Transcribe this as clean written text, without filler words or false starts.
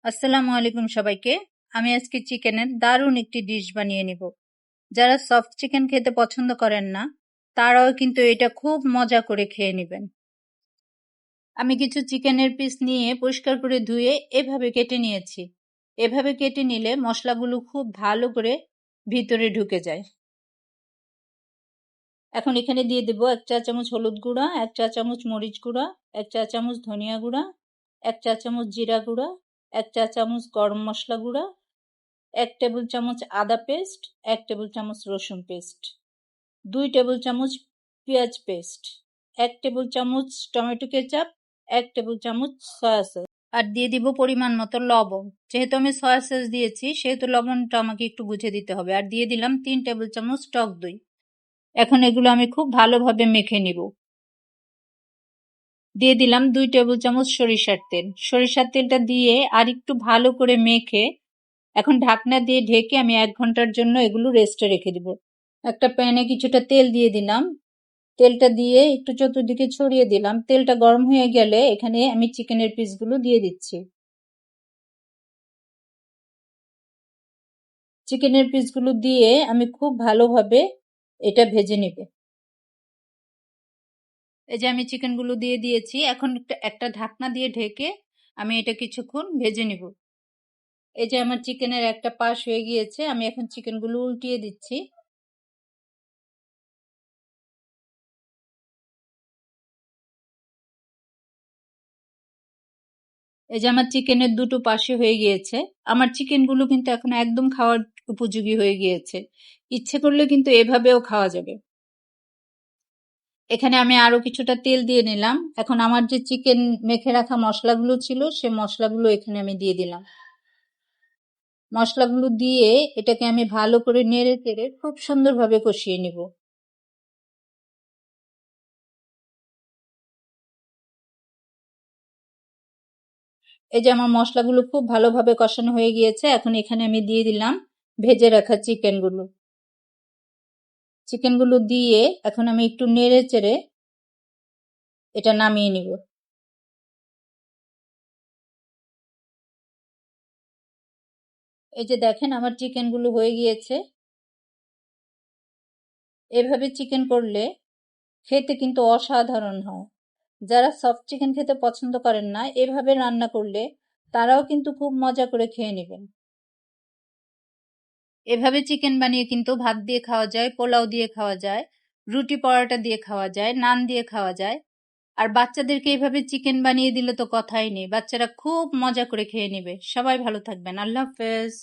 আসসালামু আলাইকুম সবাইকে। আমি আজকে চিকেনের দারুণ একটি ডিশ বানিয়ে নিব। যারা সফট চিকেন খেতে পছন্দ করেন না, তারাও কিন্তু এটা খুব মজা করে খেয়ে নেবেন। আমি কিছু চিকেনের পিস নিয়ে পরিষ্কার করে ধুয়ে এভাবে কেটে নিয়েছি। এভাবে কেটে নিলে মশলাগুলো খুব ভালো করে ভিতরে ঢুকে যায়। এখন এখানে দিয়ে দেব 1 চা চামচ হলুদ গুঁড়া, 1 চা চামচ মরিচ গুঁড়া, 1 চা চামচ ধনিয়া গুঁড়া, 1 চা চামচ জিরা গুঁড়া, 1 চা চামচ গরম মশলা গুঁড়া, 1 টেবিল চামচ আদা পেস্ট, 1 টেবিল চামচ রসুন পেস্ট, 2 টেবিল চামচ পেঁয়াজ পেস্ট, 1 টেবিল চামচ টমেটো কেচাপ, 1 টেবিল চামচ সয়া সস। আর দিয়ে দিব পরিমাণ মতো লবণ। যেহেতু আমি সয়া সস দিয়েছি সেহেতু লবণটা আমাকে একটু বুঝে দিতে হবে। আর দিয়ে দিলাম 3 টেবিল চামচ টক দই। এখন এগুলো আমি খুব ভালোভাবে মেখে নিব। দিয়ে দিলাম 2 টেবিল চামচ সরিষার তেল। সরিষার তেলটা দিয়ে আর একটু ভালো করে মেখে এখন ঢাকনা দিয়ে ঢেকে আমি 1 ঘন্টার জন্য এগুলো রেস্টে রেখে দিব। একটা প্যানে কিছুটা তেল দিয়ে দিলাম। তেলটা দিয়ে একটু চতুর্দিকে ছড়িয়ে দিলাম। তেলটা গরম হয়ে গেলে এখানে আমি চিকেনের পিসগুলো দিয়ে দিচ্ছি। চিকেনের পিসগুলো দিয়ে আমি খুব ভালোভাবে এটা ভেজে নিব। এই যে আমি চিকেনগুলো দিয়ে দিয়েছি। এখন একটা ঢাকনা দিয়ে ঢেকে আমি এটা কিছুক্ষণ ভেজে নিব। এই যে আমার চিকেনের একটা পাশ হয়ে গিয়েছে। আমি এখন চিকেনগুলো উল্টিয়ে দিচ্ছি। এই যে আমার চিকেনের দুটো পাশে হয়ে গিয়েছে। আমার চিকেনগুলো কিন্তু এখন একদম খাওয়ার উপযোগী হয়ে গিয়েছে। ইচ্ছে করলে কিন্তু এভাবেও খাওয়া যাবে। এখানে আমি আরো কিছুটা তেল দিয়ে নিলাম। এখন আমার যে চিকেন মেখে রাখা মশলাগুলো ছিল সে মশলাগুলো এখানে আমি দিয়ে দিলাম। মশলাগুলো দিয়ে এটাকে আমি ভালো করে নেড়ে চেড়ে খুব সুন্দরভাবে কষিয়ে নিব। এই যে আমার মশলাগুলো খুব ভালোভাবে কষানো হয়ে গিয়েছে। এখন এখানে আমি দিয়ে দিলাম ভেজে রাখা চিকেনগুলো। চিকেনগুলো দিয়ে এখন আমি একটু নেড়ে চেড়ে এটা নামিয়ে নিব। এই যে দেখেন আমার চিকেনগুলো হয়ে গিয়েছে। এভাবে চিকেন করলে খেতে কিন্তু অসাধারণ হয়। যারা সফট চিকেন খেতে পছন্দ করেন না, এভাবে রান্না করলে তারাও কিন্তু খুব মজা করে খেয়ে নেবেন। এভাবে চিকেন বানিয়ে কিন্তু ভাত দিয়ে খাওয়া যায়, পোলাও দিয়ে খাওয়া যায়, রুটি পরোটা দিয়ে খাওয়া যায়, নান দিয়ে খাওয়া যায়। আর বাচ্চাদেরকে এভাবে চিকেন বানিয়ে দিলে তো কথাই নেই, বাচ্চারা খুব মজা করে খেয়ে নেবে। সবাই ভালো থাকবেন। আল্লাহ হাফেজ।